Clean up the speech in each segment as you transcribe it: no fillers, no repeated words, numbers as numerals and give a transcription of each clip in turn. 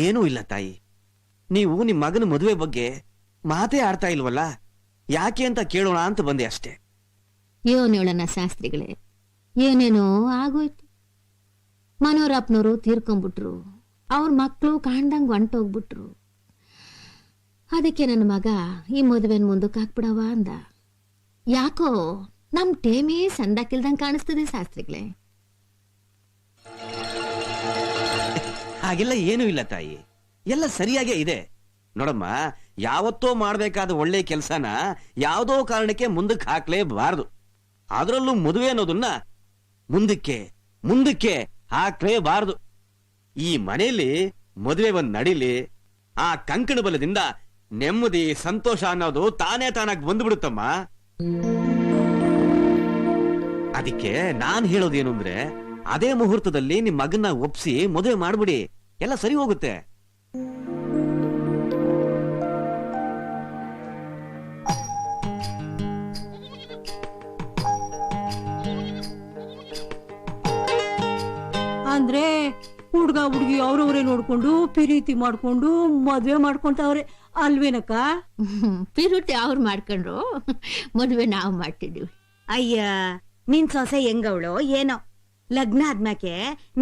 ಏನೂ ಇಲ್ಲ ತಾಯಿ. ನೀವು ನಿಮ್ಮ ಮಗನ ಮದುವೆ ಬಗ್ಗೆ ಮಾತೇ ಆಡ್ತಾ ಇಲ್ವಲ್ಲ, ಯಾಕೆ ಅಂತ ಕೇಳೋಣ ಅಂತ ಬಂದೆ ಅಷ್ಟೇ. ಏನ್ ಹೇಳಣ್ಣ ಶಾಸ್ತ್ರಿಗಳೇ, ಏನೇನೋ ಆಗೋಯ್ತು. ಮನೋರಪ್ಪನವರು ತೀರ್ಕೊಂಡ್ಬಿಟ್ರು, ಅವ್ರ ಮಕ್ಕಳು ಕಾಣ್ದಂಗ್ ಹೊಂಟೋಗ್ಬಿಟ್ರು. ಅದಕ್ಕೆ ನನ್ನ ಮಗ ಈ ಮದುವೆನ ಮುಂದಕ್ಕೆ ಹಾಕ್ಬಿಡವ ಅಂದ. ಯಾಕೋ ನಮ್ ಟೇಮೇ ಸಂದಾಕಿಲ್ದಂಗ್ ಕಾಣಿಸ್ತದೆ ಶಾಸ್ತ್ರಿಗಳೇ. ಹಾಗೆಲ್ಲ ಏನೂ ಇಲ್ಲ ತಾಯಿ, ಎಲ್ಲ ಸರಿಯಾಗೇ ಇದೆ. ನೋಡಮ್ಮ, ಯಾವತ್ತೋ ಮಾಡ್ಬೇಕಾದ ಒಳ್ಳೆ ಕೆಲಸನ ಯಾವುದೋ ಕಾರಣಕ್ಕೆ ಮುಂದಕ್ಕೆ ಹಾಕ್ಲೇಬಾರದು. ಅದರಲ್ಲೂ ಮದುವೆ ಅನ್ನೋದನ್ನ ಮುಂದಕ್ಕೆ ಮುಂದಕ್ಕೆ ಹಾಕ್ಲೇಬಾರದು. ಈ ಮನೆಯಲ್ಲಿ ಮದುವೆ ಒಂದ್ ನಡೀಲಿ, ಆ ಕಂಕಣ ಬಲದಿಂದ ನೆಮ್ಮದಿ ಸಂತೋಷ ಅನ್ನೋದು ತಾನೇ ತಾನಾಗಿ ಬಂದ್ಬಿಡುತ್ತಮ್ಮ. ಅದಕ್ಕೆ ನಾನ್ ಹೇಳೋದೇನು ಅಂದ್ರೆ, ಅದೇ ಮುಹೂರ್ತದಲ್ಲಿ ನಿಮ್ ಮಗನ್ನ ಒಪ್ಸಿ ಮದುವೆ ಮಾಡ್ಬಿಡಿ, ಎಲ್ಲ ಸರಿ ಹೋಗುತ್ತೆ. ಅಂದ್ರೆ ಹುಡ್ಗ ಹುಡ್ಗಿ ಅವ್ರವ್ರೇ ನೋಡ್ಕೊಂಡು ಪ್ರೀತಿ ಮಾಡ್ಕೊಂಡು ಮದ್ವೆ ಮಾಡ್ಕೊಂತವ್ರೆ ಅಲ್ವೇನಕ್ಕ? ಪಿರುಟಿ ಅವ್ರು ಮಾಡ್ಕೊಂಡ್ರು, ಮದುವೆ ನಾವು ಮಾಡ್ತಿದೀವಿ. ಅಯ್ಯ, ನಿನ್ ಸೊಸೆ ಹೆಂಗವಳು ಏನೋ. ಲಗ್ನ ಆದ್ಮ್ಯಾಕೆ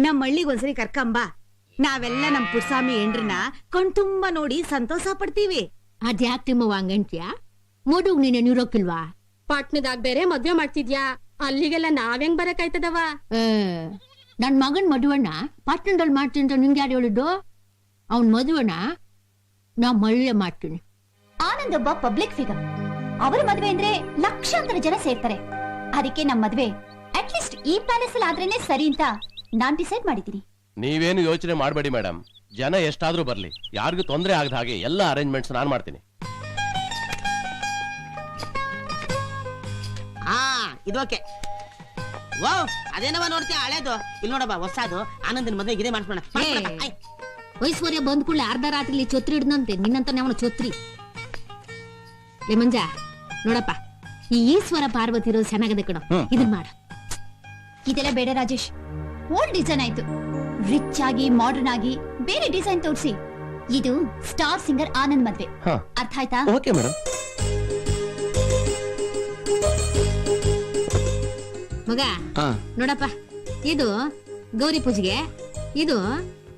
ನಮ್ಮ ಹಳ್ಳಿಗೆ ಒಂದ್ಸರಿ ಕರ್ಕಂಬ. ನಾವೆಲ್ಲ ನಮ್ ಪುರ್ಸಾಮಿ ಹೆಂಡ್ರನ್ನ ಕಣ್ತುಂಬ ನೋಡಿ ಸಂತೋಷ ಪಡ್ತೀವಿ. ಅದ್ಯಾಕ್ ತಿಮ್ಮವ್ವ ಹಂಗಂತ್ಯ? ಮದುಗ್ ನೀನೆ ನೀರೋಕಿಲ್ವಾ? ಪಾಟ್ನದಾಗ ಬೇರೆ ಮದ್ವೆ ಮಾಡ್ತಿದ್ಯಾ, ಅಲ್ಲಿಗೆಲ್ಲ ನಾವೆಂಗ್ ಬರಕಾಯ್ತದವ? ನನ್ ಮಗನ್ ಮದುವೆನ ಪಟ್ಟಣದಲ್ಲಿ ಮಾಡ್ತೀನಿ ಅಂತ ನಿಂಗೆ ಯಾರು ಹೇಳಿದ್ದು? ಅವನ್ ಮದುವೆನ ನಾ ಮಳ್ಳೆ ಮಾಡ್ತೀನಿ. ಆನಂದ್ ಒಬ್ಬ ಪಬ್ಲಿಕ್ ಫಿಗರ್. ಅವರ ಮದುವೆ ಅಂದ್ರೆ ಲಕ್ಷಾಂತರ ಜನ ಸೇರ್ತಾರೆ. ಅದಕ್ಕೆ ನಮ್ ಮದುವೆ ಅಟ್ಲೀಸ್ಟ್ ಈ ಪ್ಯಾಲೇಸ್ ಅಲ್ಲಿ ಆದ್ರೇನೆ ಸರಿ ಅಂತ ನಾನ್ ಡಿಸೈಡ್ ಮಾಡಿದ್ದೀನಿ. ನೀವೇನು ಯೋಚನೆ ಮಾಡಬೇಡಿ ಮೇಡಮ್, ಜನ ಎಷ್ಟಾದ್ರೂ ಬರ್ಲಿ, ಯಾರಿಗೂ ತೊಂದರೆ ಆಗದ ಹಾಗೆ ಎಲ್ಲ ಅರೇಂಜ್ಮೆಂಟ್ಸ್ ನಾನು ಮಾಡ್ತೀನಿ. ಇದು ಓಕೆ. ವಾವ್, ಅದೇನವ ನೋಡ್ತೀಯ ಹಳೇದು? ಇಲ್ಲಿ ನೋಡಪ್ಪ ಹೊಸದು, ಆನಂದನ ಮದುವೆಗೆ ಇದೇ ಮಾಡ್ಸೋಣ. ಐಶ್ವರ್ಯ ಬಂದ್ ಕೂಡಲೇ ಅರ್ಧ ರಾತ್ರಿ ಚೊತ್ರಿ ಹಿಡ್ದಂತೆ ನಿನ್ನಂತ ಅವನ ಚೊತ್ರಿ. ಲೇ ಮಂಜ, ನೋಡಪ್ಪ, ಈ ಈಶ್ವರ ಪಾರ್ವತಿ ಇರೋದು ಚೆನ್ನಾಗದೆ ಕಣ, ಇದನ್ ಮಾಡ. ಇದೆಲ್ಲ ಬೇಡ ರಾಜೇಶ್, ಓಲ್ಡ್ ಡಿಸೈನ್ ಆಯ್ತು. ರಿಚ್ ಆಗಿ ಮಾಡರ್ನ್ ಆಗಿ ಬೇರೆ ಡಿಸೈನ್ ತೋರಿಸಿ. ಇದು ಸ್ಟಾರ್ ಸಿಂಗರ್ ಆನಂದ್ ಮದ್ವೆ, ಅರ್ಥ ಆಯ್ತಾ? Okay madam. ಮಗ ನೋಡಪ್ಪ, ಇದು ಗೌರಿ ಪೂಜೆಗೆ, ಇದು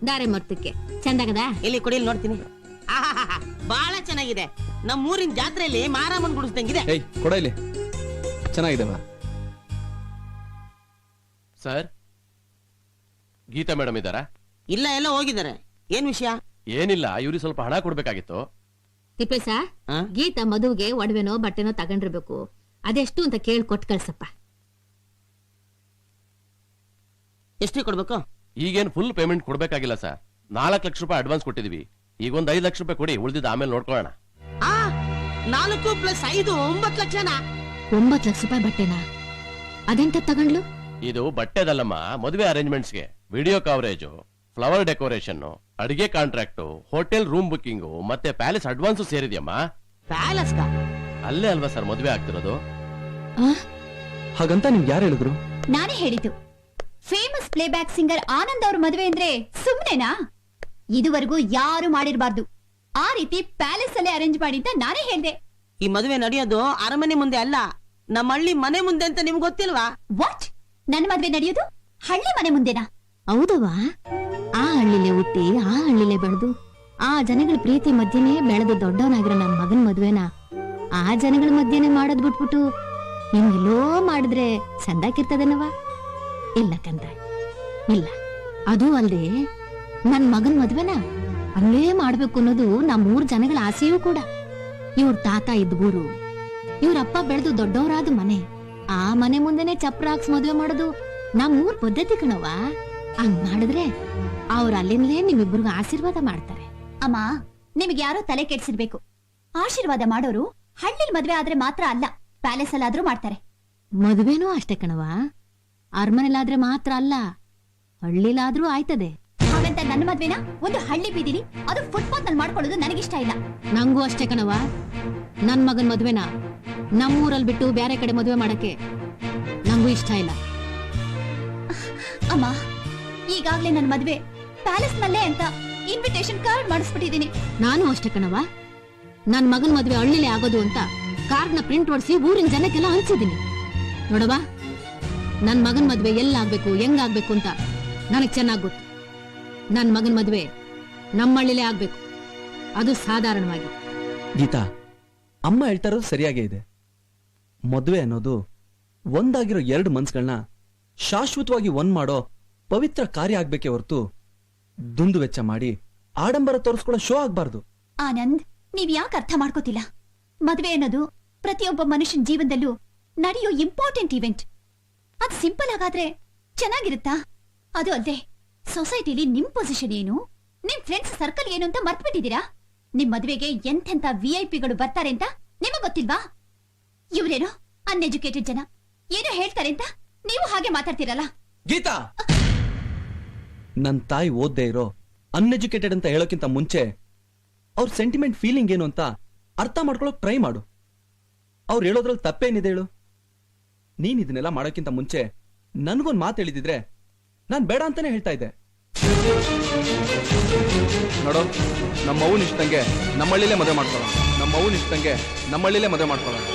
ದಾರೆ ಮರ್ತಕ್ಕೆ ಚಂದಾಗದ. ಇಲ್ಲಿ ಕೊಡಿ, ಇಲ್ಲಿ ನೋಡ್ತೀನಿ. ಬಹಳ ಚೆನ್ನಾಗಿದೆ. ನಮ್ಮ ಊರಿನ ಜಾತ್ರೆಯಲ್ಲಿ ಮಾರಾಮನ್ ಗುಡಿಸ್ದಂಗಿದೆ. ಕೊಡ ಇಲ್ಲಿ, ಚೆನ್ನಾಗಿದೆ. ಸರ್, ಗೀತಾ ಮೇಡಮ್ ಇದ್ದಾರಾ? ಇಲ್ಲ, ಎಲ್ಲ ಹೋಗಿದ್ದಾರೆ. ಏನ್ ವಿಷಯ? ಏನಿಲ್ಲ, ಇವ್ರಿಗೆ ಸ್ವಲ್ಪ ಹಣ ಕೊಡ್ಬೇಕಾಗಿತ್ತು. ತಿಪ್ಪೇಶ, ಗೀತಾ ಮದುವೆಗೆ ಒಡವೆನೋ ಬಟ್ಟೆನೋ ತಗೊಂಡಿರ್ಬೇಕು, ಅದೆಷ್ಟು ಅಂತ ಕೇಳಿ ಕೊಟ್ಟು ಕಳ್ಸಪ್ಪ. ಎಷ್ಟು ಕೊಡ್ಬೇಕು? ಈಗೇನು ಫುಲ್ ಪೇಮೆಂಟ್ ಕೊಡ್ಬೇಕಾಗಿಲ್ಲ ಸರ್, 4 ಲಕ್ಷ ರೂಪಾಯಿ ಅಡ್ವಾನ್ಸ್ ಕೊಟ್ಟಿದೀವಿ. ಈಗ ಒಂದ್ 5 ಲಕ್ಷ ರೂಪಾಯಿ ಕೊಡಿ, ಉಳಿದಿದ್ದು ಆಮೇಲೆ ನೋಡ್ಕೊಳ್ಳೋಣ. 4 + 5 9 ಲಕ್ಷನಾ? 9 ಲಕ್ಷ ರೂಪಾಯಿ ಬಟ್ಟೆನಾ? ಅದೆಂತ ತಗೊಂಡ್ಲು? ಇದು ಬಟ್ಟೆದಲ್ಲಮ್ಮ, ಮದುವೆ ಅರೇಂಜ್ಮೆಂಟ್ಸ್ಗೆ ವಿಡಿಯೋ ಕವರೇಜು, ಫ್ಲವರ್ ಡೆಕೋರೇಷನ್, ಅಡಿಗೆ ಕಾಂಟ್ರಾಕ್ಟ್, ಹೋಟೆಲ್ ರೂಮ್ ಬುಕ್ಕಿಂಗು ಮತ್ತೆ ಪ್ಯಾಲೇಸ್ ಅಡ್ವಾನ್ಸ್ ಸೇರಿದ್ಯಮ್ಮ. ಪ್ಯಾಲೇಸ್? ಅಲ್ಲೇ ಅಲ್ವಾ ಸರ್ ಮದುವೆ ಆಗ್ತಿರೋದು? ಹಾಗಂತ ನಿಮ್ಗೆ ಯಾರು ಹೇಳಿದ್ರು? ನಾನೇ ಹೇಳಿದ್ದು. ಫೇಮಸ್ ಪ್ಲೇಬ್ಯಾಕ್ ಸಿಂಗರ್ ಆನಂದ್ ಅವ್ರ ಮದುವೆ ಅಂದ್ರೆ ಸುಮ್ನೆನಾ? ಇದುವರೆಗೂ ಯಾರು ಮಾಡಿರಬಾರ್ದು. ಆ ರೀತಿ ಪ್ಯಾಲೇಸ್ ಅಲ್ಲೇ ಅರೇಂಜ್ ಮಾಡಿ ಅಂತ ನಾನೇ ಹೇಳ್ದೆ. ಈ ಮದುವೆ ನಡೆಯೋದು ಅರಮನೆ ಮುಂದೆ ಅಲ್ಲ, ನಮ್ಮ ಹಳ್ಳಿ ಮನೆ ಮುಂದೆ ಅಂತ ನಿಮ್ಗೆ ಗೊತ್ತಿಲ್ವಾ? ವಾಟ್? ನನ್ನ ಮದುವೆ ನಡೆಯೋದು ಹಳ್ಳಿ ಮನೆ ಮುಂದೆನಾ? ಹೌದವಾ? ಆ ಹಳ್ಳಿಲೇ ಹುಟ್ಟಿ ಆ ಹಳ್ಳಿಲೇ ಬೆಳೆದು ಆ ಜನಗಳ ಪ್ರೀತಿ ಮಧ್ಯನೇ ಬೆಳೆದು ದೊಡ್ಡವನಾಗಿರೋ ನನ್ನ ಮಗನ ಮದ್ವೆನ ಆ ಜನಗಳ ಮಧ್ಯನೇ ಮಾಡೋದ್ ಬಿಟ್ಬಿಟ್ಟು ಇನ್ನೆಲ್ಲೋ ಮಾಡಿದ್ರೆ ಸಂದಾಕಿರ್ತದನವ? ಇಲ್ಲ ಕಂದ, ಇಲ್ಲ. ಅದು ಅಲ್ದೆ ನನ್ ಮಗನ್ ಮದ್ವೆನ ಅಲ್ಲೇ ಮಾಡ್ಬೇಕು ಅನ್ನೋದು ನಮ್ಮೂರ್ ಜನಗಳ ಆಸೆಯೂ ಕೂಡ. ಇವ್ರ ತಾತ ಇದ್ದ ಊರು, ಇವ್ರಪ್ಪ ಬೆಳೆದು ದೊಡ್ಡವರಾದ ಮನೆ, ಆ ಮನೆ ಮುಂದೆನೆ ಚಪ್ರ ಹಾಕ್ಸ್ ಮದ್ವೆ ಮಾಡೋದು ನಮ್ಮೂರ್ ಪದ್ಧತಿ ಕಣವ. ಹಂಗ್ ಮಾಡಿದ್ರೆ ಅವ್ರ ಅಲ್ಲಿಂದಲೇ ನಿಮ್ಮಿಬ್ಬರಿಗೂ ಆಶೀರ್ವಾದ ಮಾಡ್ತಾರೆ. ಅಮ್ಮ, ನಿಮ್ಗೆ ಯಾರೋ ತಲೆ ಕೆಡ್ಸಿರ್ಬೇಕು. ಆಶೀರ್ವಾದ ಮಾಡೋರು ಹಳ್ಳಿಲ್ ಮದ್ವೆ ಆದ್ರೆ ಮಾತ್ರ ಅಲ್ಲ, ಪ್ಯಾಲೇಸ್ ಅಲ್ಲಾದ್ರೂ ಮಾಡ್ತಾರೆ. ಮದ್ವೆನೂ ಅಷ್ಟೇ ಕಣವ, ಅರಮನೆಲಾದ್ರೆ ಮಾತ್ರ ಅಲ್ಲ, ಹಳ್ಳಿಲಾದ್ರೂ ಆಯ್ತದೆ. ಹಾಗಂತ ನನ್ನ ಮದ್ವೆನ ಒಂದು ಹಳ್ಳಿ ಬೀದಿಲಿ, ಅದು ಫುಟ್ಪಾತ್ ನಲ್ಲಿ ಮಾಡ್ಕೊಳ್ಳೋದು ನನಗಿಷ್ಟ ಇಲ್ಲ. ನಂಗೂ ಅಷ್ಟೇ ಕಣವ, ನನ್ ಮಗನ್ ಮದ್ವೆನ ನಮ್ಮೂರಲ್ಲಿ ಬಿಟ್ಟು ಬೇರೆ ಕಡೆ ಮದ್ವೆ ಮಾಡಕ್ಕೆ ನಂಗೂ ಇಷ್ಟ ಇಲ್ಲ. ಅಮ್ಮ, ಈಗಾಗ್ಲೇ ನನ್ನ ಮದ್ವೆ ಪ್ಯಾಲೇಸ್ ನಲ್ಲೇ ಅಂತ ಇನ್ವಿಟೇಷನ್ ಕಾರ್ಡ್ ಮಾಡಿಸ್ಬಿಟ್ಟಿದೀನಿ. ನಾನು ಅಷ್ಟೇ ಕಣವ. ನನ್ ಮಗನ್ ಮದ್ವೆ ಹಳ್ಳಿಲೇ ಆಗೋದು ಅಂತ ಕಾರ್ಡ್ನ ಪ್ರಿಂಟ್ ಹೊಡ್ಸಿ ಊರಿನ ಜನಕ್ಕೆಲ್ಲ ಹಂಚಿದೀನಿ. ನೋಡವ, ನನ್ ಮಗನ್ ಮದ್ವೆ ಎಲ್ಲಾಗ್ಬೇಕು ಹೆಂಗಾಗ್ಬೇಕು ಅಂತ ನನಗ್ ಚೆನ್ನಾಗ್ ಗೊತ್ತು. ನನ್ ಮಗನ್ ಮದ್ವೆ ನಮ್ಮಳ್ಳಿಲೇ ಆಗ್ಬೇಕು, ಅದು ಸಾಧಾರಣವಾಗಿ. ಗೀತಾ, ಅಮ್ಮ ಹೇಳ್ತಾ ಇರೋದು ಸರಿಯಾಗೇ ಇದೆ. ಮದುವೆ ಅನ್ನೋದು ಒಂದಾಗಿರೋ 2 ಮನ್ಸ್ಗಳನ್ನ ಶಾಶ್ವತವಾಗಿ ಒಂದ್ ಮಾಡೋ ಪವಿತ್ರ ಕಾರ್ಯ ಆಗ್ಬೇಕೇ ಹೊರತು ದುಂದು ವೆಚ್ಚ ಮಾಡಿ ಆಡಂಬರ ತೋರಿಸ್ಕೊಳ್ಳೋ ಶೋ ಆಗ್ಬಾರ್ದು. ಆನಂದ್, ನೀವ್ ಯಾಕೆ ಅರ್ಥ ಮಾಡ್ಕೋತಿಲ್ಲ? ಮದ್ವೆ ಅನ್ನೋದು ಪ್ರತಿಯೊಬ್ಬ ಮನುಷ್ಯನ ಜೀವನದಲ್ಲೂ ನಡೆಯೋ ಇಂಪಾರ್ಟೆಂಟ್ ಇವೆಂಟ್. ಅದ್ ಸಿಂಪಲ್ ಆಗಾದ್ರೆ ಚೆನ್ನಾಗಿರುತ್ತಾ? ಅದು ಅಲ್ಲದೆ ಸೊಸೈಟಿಲಿ ನಿಮ್ ಪೊಸಿಷನ್ ಏನು, ನಿಮ್ ಫ್ರೆಂಡ್ಸ್ ಸರ್ಕಲ್ ಏನು ಅಂತ ಮರ್ತ್ಬಿಟ್ಟಿದ್ದೀರಾ? ನಿಮ್ ಮದ್ವೆಗೆ ಎಂತೆಂತ ವಿಐಪಿಗಳು ಬರ್ತಾರೆ ಅಂತ ನಿಮಗ್ ಗೊತ್ತಿಲ್ವಾ? ಇವ್ರೇನೋ ಅನ್ಎಜುಕೇಟೆಡ್ ಜನ ಏನೋ ಹೇಳ್ತಾರೆ ಅಂತ ನೀವು ಹಾಗೆ ಮಾತಾಡ್ತಿರಲ್ಲ. ಗೀತಾ, ನನ್ ತಾಯಿ ಓದ್ದೇ ಇರೋ ಅನ್ಎಜುಕೇಟೆಡ್ ಅಂತ ಹೇಳೋಕ್ಕಿಂತ ಮುಂಚೆ ಅವ್ರ ಸೆಂಟಿಮೆಂಟ್ ಫೀಲಿಂಗ್ ಏನು ಅಂತ ಅರ್ಥ ಮಾಡ್ಕೊಳ್ಳೋಕ್ ಟ್ರೈ ಮಾಡು. ಅವ್ರು ಹೇಳೋದ್ರಲ್ಲಿ ತಪ್ಪೇನಿದೆ ಹೇಳು? ನೀನ್ ಇದನ್ನೆಲ್ಲ ಮಾಡೋಕ್ಕಿಂತ ಮುಂಚೆ ನನ್ಗೊಂದ್ ಮಾತು ಹೇಳಿದಿದ್ರೆ ನಾನ್ ಬೇಡ ಅಂತಾನೆ ಹೇಳ್ತಾ ಇದ್ದೆ. ನೋಡು, ನಮ್ಮ ಅವ್ವನ ಇಷ್ಟಂಗೆ ನಮ್ಮಳ್ಳಿಲೇ ಮದುವೆ ಮಾಡ್ಕೊಳ್ಳೋಣ. ನಮ್ಮ ಅವ್ವನ ಇಷ್ಟಂಗೆ ನಮ್ಮಳ್ಳಿಲೇ ಮದುವೆ ಮಾಡ್ಕೊಳ್ಳೋಣ.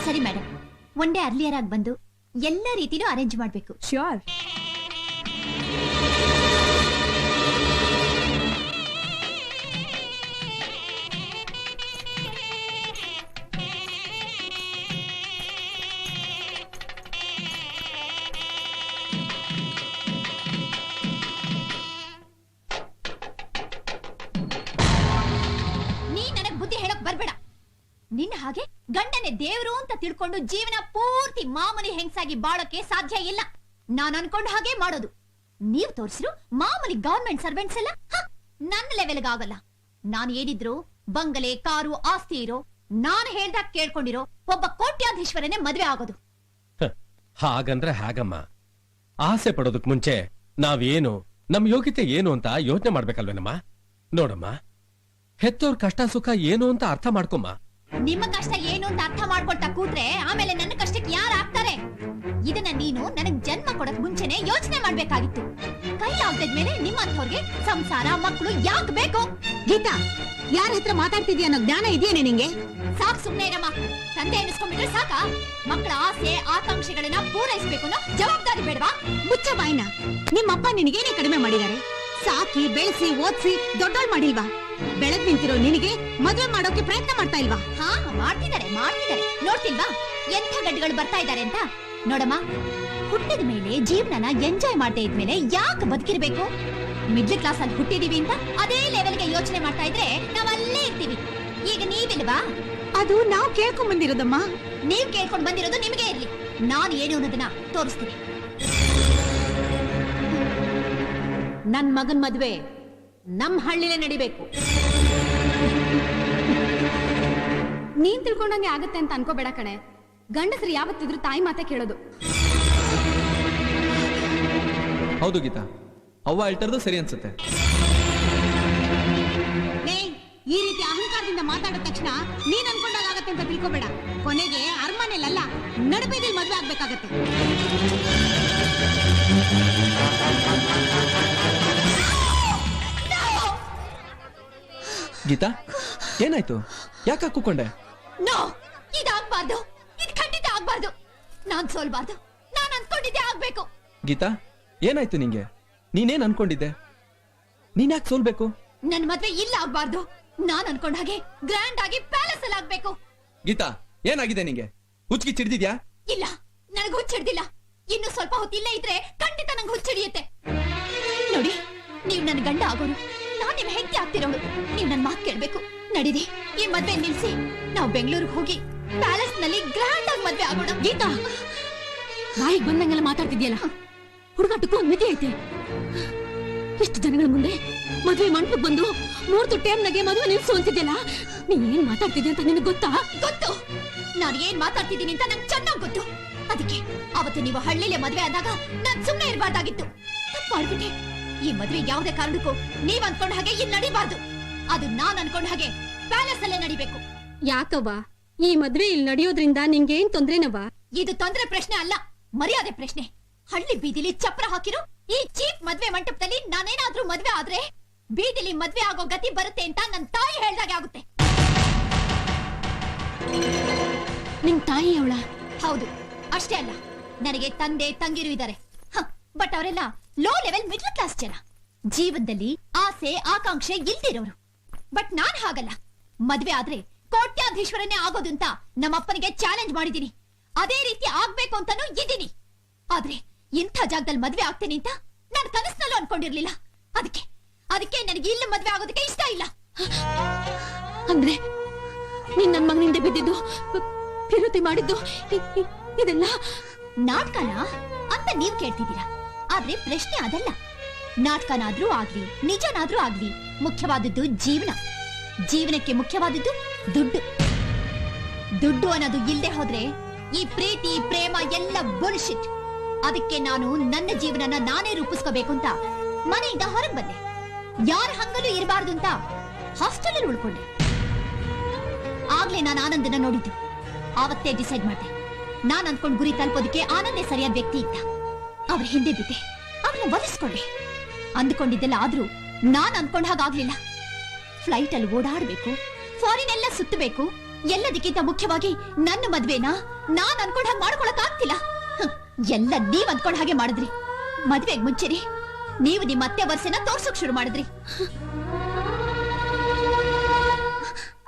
ಸರಿ ಮೇಡಮ್, ಒನ್ ಡೇ ಅರ್ಲಿಯರ್ ಆಗಿ ಬಂದು ಎಲ್ಲ ರೀತಿನೂ ಅರೇಂಜ್ ಮಾಡ್ಬೇಕು. ಶ್ಯೂರ್. ನೀ ನನಗ್ ಬುದ್ಧಿ ಹೇಳಕ್ ಬರ್ಬೇಡ. ನಿನ್ನ ಹಾಗೆ ಗಂಡನೇ ದೇವ್ರು ಅಂತ ತಿಳ್ಕೊಂಡು ಜೀವನ ಪೂರ್ತಿ ಮಾಮೂಲಿ ಹೆಂಗ್ಸಾಗಿ ಬಾಳೋಕೆ ಸಾಧ್ಯ ಇಲ್ಲ. ನಾನ್ ಅನ್ಕೊಂಡ ಹಾಗೆ ಮಾಡೋದು. ನೀವ್ ತೋರಿಸಿರು ಮಾಮೂಲಿ ಗವರ್ಮೆಂಟ್ ಸರ್ವೆಂಟ್ಸ್ ಎಲ್ಲ ನನ್ನ ಲೆವೆಲ್ಗೆ ಆಗಲ್ಲ. ನಾನು ಏನಿದ್ರು ಬಂಗಲೆ, ಕಾರು, ಆಸ್ತಿ ಇರೋ, ನಾನು ಹೇಳ್ದಾಗ ಕೇಳ್ಕೊಂಡಿರೋ ಒಬ್ಬ ಕೋಟ್ಯಾಧೀಶ್ವರನೇ ಮದ್ವೆ ಆಗೋದು. ಹಾಗಂದ್ರೆ ಹಾಗಮ್ಮ. ಆಸೆ ಪಡೋದಕ್ ಮುಂಚೆ ನಾವೇನು, ನಮ್ ಯೋಗ್ಯತೆ ಏನು ಅಂತ ಯೋಚನೆ ಮಾಡ್ಬೇಕಲ್ವೇನಮ್ಮ? ನೋಡಮ್ಮ, ಹೆತ್ತೋರ್ ಕಷ್ಟ ಸುಖ ಏನು ಅಂತ ಅರ್ಥ ಮಾಡ್ಕೊಮ್ಮ. ನಿಮ್ಮ ಕಷ್ಟ ಏನು ಅಂತ ಅರ್ಥ ಮಾಡ್ಕೊಳ್ತಾ ಕೂತ್ರೆ ಆಮೇಲೆ ನನ್ನ ಕಷ್ಟಕ್ಕೆ ಯಾರು ಆಗ್ತಾರೆ? ಇದನ್ನ ನೀನು ನನಗ್ ಜನ್ಮ ಕೊಡಕ್ ಮುಂಚೆನೆ ಯೋಚನೆ ಮಾಡ್ಬೇಕಾಗಿತ್ತು. ಕೈ ಆಗ್ದಿದ್ಮೇಲೆ ನಿಮ್ಮಂಥವ್ರಿಗೆ ಸಂಸಾರ, ಮಕ್ಕಳು ಯಾಕೆ ಬೇಕು? ಗೀತಾ, ಯಾರ ಹತ್ರ ಮಾತಾಡ್ತಿದ್ಯಾ ಅನ್ನೋ ಜ್ಞಾನ ಇದೆಯೇನೆ ನಿಂಗೆ? ಸಾಕ್ ಸುಮ್ನೆ ಇರಮ್ಮ. ತಂದೆ ಅನ್ನಿಸ್ಕೊಂಡ್ಬಿಟ್ರೆ ಸಾಕ? ಮಕ್ಕಳ ಆಸೆ ಆಕಾಂಕ್ಷೆಗಳನ್ನ ಪೂರೈಸಬೇಕು ಅನ್ನೋ ಜವಾಬ್ದಾರಿ ಬೇಡವಾ? ಮುಚ್ಚ ಬಾಯ್ನ. ನಿಮ್ಮಪ್ಪ ನಿನಗೇನೇ ಕಡಿಮೆ ಮಾಡಿದ್ದಾರೆ? ಸಾಕಿ ಬೆಳೆಸಿ ಓದಿಸಿ ದೊಡ್ಡೋಳ್ ಮಾಡಿಲ್ವಾ? ಬೆಳೆದ್ ನಿಂತಿರೋ ನಿನಗೆ ಮದುವೆ ಮಾಡೋಕೆ ಪ್ರಯತ್ನ ಮಾಡ್ತಾ ಇಲ್ವಾ? ಹಾ, ಮಾಡ್ತಿದ್ದಾರೆ. ನೋಡ್ತಿಲ್ವಾ ಎಂಥ ಗಡ್ಡಿಗಳು ಬರ್ತಾ ಇದ್ದಾರೆ ಅಂತ? ನೋಡಮ್ಮ, ಹುಟ್ಟಿದ ಮೇಲೆ ಜೀವನನ ಎಂಜಾಯ್ ಮಾಡದೇ ಇದ್ಮೇಲೆ ಯಾಕೆ ಬದುಕಿರ್ಬೇಕು? ಮಿಡ್ಲ್ ಕ್ಲಾಸ್ ಅಲ್ಲಿ ಹುಟ್ಟಿದೀವಿ ಅಂತ ಅದೇ ಲೆವೆಲ್ಗೆ ಯೋಚನೆ ಮಾಡ್ತಾ ಇದ್ರೆ ನಾವ್ ಅಲ್ಲೇ ಇರ್ತೀವಿ. ಈಗ ನೀವಿಲ್ವಾ? ಅದು ನಾವು ಕೇಳ್ಕೊಂಡ್ ಬಂದಿರೋದಮ್ಮ. ನೀವ್ ಕೇಳ್ಕೊಂಡ್ ಬಂದಿರೋದು ನಿಮಗೆ ಇರ್ಲಿ. ನಾನು ಏನು ಅನ್ನೋದನ್ನ ತೋರಿಸ್ತೀನಿ. ನನ್ ಮಗನ್ ಮದ್ವೆ ನಮ್ ಹಳ್ಳಿಲೇ ನಡಿಬೇಕು. ನೀನ್ ತಿಳ್ಕೊಂಡಂಗೆ ಆಗತ್ತೆ ಅಂತ ಅನ್ಕೋಬೇಡ ಕಣೆ. ಗಂಡಸರು ಯಾವತ್ತಿದ್ರು ತಾಯಿ ಮಾತೆ ಕೇಳೋದು. ಹೌದು ಗೀತಾ, ಅವ್ವ ಹೇಳ್ತಾರದು ಸರಿ ಅನ್ಸುತ್ತೆ. ಈ ರೀತಿ ಅಹಂಕಾರದಿಂದ ಮಾತಾಡಿದ ತಕ್ಷಣ ನೀನ್ ಅನ್ಕೊಂಡಾಗತ್ತೆ ಅಂತ ತಿಳ್ಕೊಬೇಡ. ಕೊನೆಗೆ ಅರಮನೆಯಲ್ಲ, ನಡುಬೀದಿಲ್ ಮದ್ವೆ ಆಗ್ಬೇಕಾಗತ್ತೆ. ಗೀತಾ, ಏನಾಯ್ತು? ಯಾಕೆ ಕೂಕೊಂಡೆ? ನೋ, ಇದಾಗ್ಬಾರ್ದು. ಇದು ಖಂಡಿತ ಆಗ್ಬಾರ್ದು. ನಾನ್ ಸೋಲ್ಬಾರ್ದು. ನಾನ್ ಅನ್ಕೊಂಡಿದ್ದೆ ಆಗ್ಬೇಕು. ಗೀತಾ, ಏನಾಯ್ತು ನಿಂಗೆ? ನೀನೇನ್ ಅನ್ಕೊಂಡಿದ್ದೆ? ನೀನ್ ಯಾಕೆ ಸೋಲ್ಬೇಕು? ನನ್ ಮದ್ವೆ ಇಲ್ಲ ಆಗ್ಬಾರ್ದು. ನಾನ್ ಅನ್ಕೊಂಡ ಹಾಗೆ ಗ್ರ್ಯಾಂಡ್ ಆಗಿ ಪ್ಯಾಲೇಸ್ ಅಲ್ಲಿ ಆಗ್ಬೇಕು. ಗೀತಾ, ಏನಾಗಿದೆ ನಿಂಗೆ? ಹುಚ್ಚಿಗೆ ಚಿಡ್ದಿದ್ಯಾ? ಇಲ್ಲ, ನನಗ್ ಹುಚ್ಚಿಡ್ದಿಲ್ಲ. ಇನ್ನು ಸ್ವಲ್ಪ ಹೊತ್ತಿಲ್ಲೇ ಇದ್ರೆ ಖಂಡಿತ ನಂಗೆ ಹುಚ್ಚಿಡಿಯುತ್ತೆ. ನೋಡಿ, ನೀವ್ ನನ್ ಗಂಡ ಆಗೋರು, ನಾನ್ ನಿಮ್ ಹೆಂಡತಿ ಆಗ್ತಿರೋಳು. ನೀವ್ ನನ್ ಮಾತ್ ಕೇಳ್ಬೇಕು. ನಡೀರಿ, ಈ ಮದ್ವೆ ನಿಲ್ಸಿ ನಾವು ಬೆಂಗಳೂರಿಗೆ ಹೋಗಿ ಪ್ಯಾಲೇಸ್ ನಲ್ಲಿ ಗ್ರ್ಯಾಂಡ್ ಆಗಿ ಮದ್ವೆ ಆಗೋಣ. ಗೀತಾ, ಬಾಯಿಗೆ ಬಂದಂಗೆಲ್ಲ ಮಾತಾಡ್ತಿದ್ಯಲ್ಲ. ಹುಡುಗಾಟಕ್ಕೂ ಒಂದ್ ಮಿತಿ ಐತೆ. ಎಷ್ಟು ಜನಗಳ ಮುಂದೆ ಮದ್ವೆ ಮಂಟಪಕ್ಕೆ ಬಂದು ಮುಹೂರ್ತ ಟೈಮ್ನಾಗೆ ಮದುವೆ ನಿಲ್ಸು ಅಂತಿದ್ಯಲ್ಲ. ನೀ ಏನ್ ಮಾತಾಡ್ತಿದ್ಯ ಅಂತ ನಿನಗೆ ಗೊತ್ತಾ? ಗೊತ್ತು. ನಾನು ಏನ್ ಮಾತಾಡ್ತಿದ್ದೀನಿ ಅಂತ ನಂಗೆ ಚೆನ್ನಾಗ್ ಗೊತ್ತು. ಅದಕ್ಕೆ ಅವತ್ತು ನೀವು ಹಳ್ಳಿಲೆ ಮದ್ವೆ ಆದಾಗ ನಾನ್ ಸುಮ್ನೆ ಇರಬಾರ್ದಾಗಿತ್ತು. ತಪ್ಪು ಮಾಡ್ಬಿಟ್ಟೆ. ಈ ಮದ್ವೆ ಯಾವುದೇ ಕಾರಣಕ್ಕೂ ನೀವ್ ಅನ್ಕೊಂಡ ಹಾಗೆ ಇಲ್ಲಿ ನಡಿಬಾರ್ದು. ಅದು ನಾನ್ ಅನ್ಕೊಂಡ ಹಾಗೆ ಪ್ಯಾಲೇಸ್ ಅಲ್ಲೇ ನಡಿಬೇಕು. ಯಾಕವ್ವ ಈ ಮದ್ವೆ ಇಲ್ಲಿ ನಡೆಯೋದ್ರಿಂದ ನಿಂಗೇನ್ ತೊಂದ್ರೆನವ್ವ? ಇದು ತೊಂದ್ರೆ ಪ್ರಶ್ನೆ ಅಲ್ಲ, ಮರ್ಯಾದೆ ಪ್ರಶ್ನೆ. ಹಳ್ಳಿ ಬೀದಿಲಿ ಚಪ್ರ ಹಾಕಿರೋ ಈ ಚೀಪ್ ಮದ್ವೆ ಮಂಟಪದಲ್ಲಿ ನಾನೇನಾದ್ರೂ ಮದ್ವೆ ಆದ್ರೆ ಬೀದಿಲಿ ಮದ್ವೆ ಆಗೋ ಗತಿ ಬರುತ್ತೆ ಅಂತ ನನ್ ತಾಯಿ ಹೇಳ್ದಾಗೆ ಆಗುತ್ತೆ. ನಿಮ್ ತಾಯಿ ಅವಳ? ಹೌದು, ಅಷ್ಟೇ ಅಲ್ಲ, ನನಗೆ ತಂದೆ ತಂಗಿರು ಇದ್ದಾರೆ. ಬಟ್ ಅವರೆಲ್ಲ ಲೋ ಲೆವೆಲ್ ಮಿಡ್ಲ್ ಕ್ಲಾಸ್ ಜನ, ಜೀವನದಲ್ಲಿ ಆಸೆ ಆಕಾಂಕ್ಷೆ ಇಲ್ದಿರೋರು. ಬಟ್ ನಾನ್ ಹಾಗಲ್ಲ. ಮದ್ವೆ ಆದ್ರೆ ಕೋಟ್ಯಾಧೀಶ್ವರನೇ ಆಗೋದು ಅಂತ ನಮ್ಮಪ್ಪನಿಗೆ ಚಾಲೆಂಜ್ ಮಾಡಿದೀನಿ. ಅದೇ ರೀತಿ ಆಗ್ಬೇಕು ಅಂತಾನೂ ಇದ್ದೀನಿ. ಆದ್ರೆ ಇಂಥ ಜಾಗದಲ್ಲಿ ಮದ್ವೆ ಆಗ್ತೇನೆ ಅಂತ ನಾನು ಕನಸಿನಲ್ಲೂ ಅನ್ಕೊಂಡಿರ್ಲಿಲ್ಲ. ಅದಕ್ಕೆ ನನಗೆ ಇಲ್ಲಿ ಮದ್ವೆ ಆಗೋದಕ್ಕೆ ಇಷ್ಟ ಇಲ್ಲ. ಅಂದ್ರೆ ನೀನ್ ನನ್ ಮಗನಿಂದ ಬಿದ್ದಿದ್ದು, ಪಿರುತಿ ಮಾಡಿದ್ದು ಇದೆಲ್ಲ ನಾಟಕನ ಅಂತ ನೀವ್ ಕೇಳ್ತಿದ್ದೀರಾ. ಆದ್ರೆ ಪ್ರಶ್ನೆ ಅದಲ್ಲ. ನಾಟಕನಾದ್ರೂ ಆಗ್ಲಿ ನಿಜನಾದ್ರೂ ಆಗ್ಲಿ ಮುಖ್ಯವಾದದ್ದು ಜೀವನ. ಜೀವನಕ್ಕೆ ಮುಖ್ಯವಾದದ್ದು ದುಡ್ಡು. ದುಡ್ಡು ಅನ್ನೋದು ಇಲ್ದೆ ಹೋದ್ರೆ ಈ ಪ್ರೀತಿ ಪ್ರೇಮ ಎಲ್ಲ ಬುಲ್ಶಿಟ್. ಅದಕ್ಕೆ ನಾನು ನನ್ನ ಜೀವನನ ನಾನೇ ರೂಪಿಸ್ಕೋಬೇಕು ಅಂತ ಮನೆಯಿಂದ ಹೊರಗೆ ಬಂದೆ. ಯಾರ ಹಂಗಲೂ ಇರಬಾರ್ದು ಅಂತ ಹಾಸ್ಟೆಲ್ ಅಲ್ಲಿ ಉಳ್ಕೊಂಡೆ. ಆಗ್ಲೇ ನಾನು ಆನಂದನ ನೋಡಿದ್ದು. ಆವತ್ತೇ ಡಿಸೈಡ್ ಮಾಡಿದೆ, ನಾನ್ ಅನ್ಕೊಂಡ್ ಗುರಿ ತಲುಪೋದಕ್ಕೆ ಆನಂದೇ ಸರಿಯಾದ ವ್ಯಕ್ತಿ ಇದ್ದ. ಅವ್ರ ಹಿಂದೆ ಬಿದ್ದೆ, ಅವ್ರನ್ನ ಒಲಿಸ್ಕೊಂಡೆ. ಅಂದ್ಕೊಂಡಿದ್ದೆಲ್ಲ ಆದ್ರೂ ನಾನ್ ಅನ್ಕೊಂಡ್ ಹಾಗಾಗ್ಲಿಲ್ಲ. ಫ್ಲೈಟ್ ಅಲ್ಲಿ ಓಡಾಡ್ಬೇಕು, ಫಾರಿನ್ ಎಲ್ಲ ಸುತ್ತಬೇಕು, ಎಲ್ಲದಕ್ಕಿಂತ ಮುಖ್ಯವಾಗಿ ನನ್ನ ಮದ್ವೆನ ನಾನ್ ಅನ್ಕೊಂಡ್ ಹಾಗೆ ಮಾಡ್ಕೊಳಕ್ ಆಗ್ತಿಲ್ಲ. ಎಲ್ಲ ನೀವ್ ಅನ್ಕೊಂಡ್ ಹಾಗೆ ಮಾಡಿದ್ರಿ. ಮದ್ವೆಗ್ ಮುಂಚೆನೆ ನೀವು ನಿಮ್ಮ ಅತ್ತೆ ವರ್ಷನ ತೋರ್ಸೋಕ್ ಶುರು ಮಾಡಿದ್ರಿ.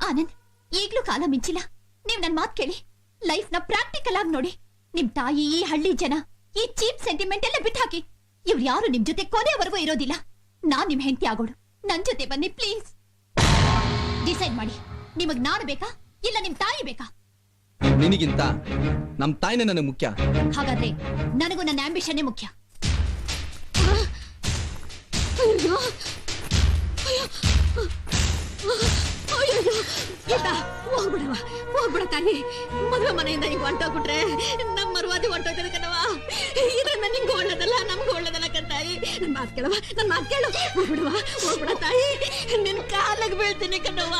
ಆನಂದ್, ಈಗ್ಲೂ ಕಾಲ ಮಿಂಚಿಲ್ಲ. ನೀವ್ ನನ್ ಮಾತ್ ಕೇಳಿ, ಲೈಫ್ ನ ಪ್ರಾಕ್ಟಿಕಲ್ ಆಗಿ ನೋಡಿ. ನಿಮ್ ತಾಯಿ, ಈ ಹಳ್ಳಿ ಜನ, ಈ ಚೀಪ್ ಸೆಂಟಿಮೆಂಟ್ ಎಲ್ಲ ಬಿಟ್ಟಾಕಿ. ಇವ್ರು ಯಾರು ನಿಮ್ ಜೊತೆ ಕೊನೆಯವರೆಗೂ ಇರೋದಿಲ್ಲ. ನಾನ್ ನಿಮ್ ಹೆಂಡತಿ ಆಗೋಳು. ನನ್ ಜೊತೆ ಬನ್ನಿ ಪ್ಲೀಸ್. ಡಿಸೈಡ್ ಮಾಡಿ, ನಿಮಗ್ ನಾನು ಬೇಕಾ ಇಲ್ಲ ನಿಮ್ ತಾಯಿ ಬೇಕಾ? ನಿನಗಿಂತ ನಮ್ ತಾಯಿನೇ ನನಗೆ ಮುಖ್ಯ. ಹಾಗಾದ್ರೆ ನನಗೂ ನನ್ನ ಆಂಬಿಷನ್ನೇ ಮುಖ್ಯ. ಹೋಗ್ಬಿಡ ತಾಯಿ. ಮದುವೆ ಮನೆಯಿಂದ ಹಿಂಗ್ ಹೊಂಟೋಗ್ಬಿಟ್ರೆ ನಮ್ಮ ಮರುವಾದಿ ಹೊಂಟೋಗ್ತದೆ ಕಣವ. ಇದನ್ನ ನಿಂಗೆ ಒಳ್ಳೇದಲ್ಲ, ನಮ್ಗೆ ಒಳ್ಳೇದಲ್ಲ ಕಣ್ತಾಯಿ. ನನ್ ಮಾತ್ ಕೇಳವ, ನನ್ ಮಾತ್ ಕೇಳು. ಹೋಗ್ಬಿಡವ, ಹೋಗ್ಬಿಡ ತಾಯಿ. ನಿನ್ ಕಾಲಿಗೆ ಬೀಳ್ತೀನಿ ಕಣವ.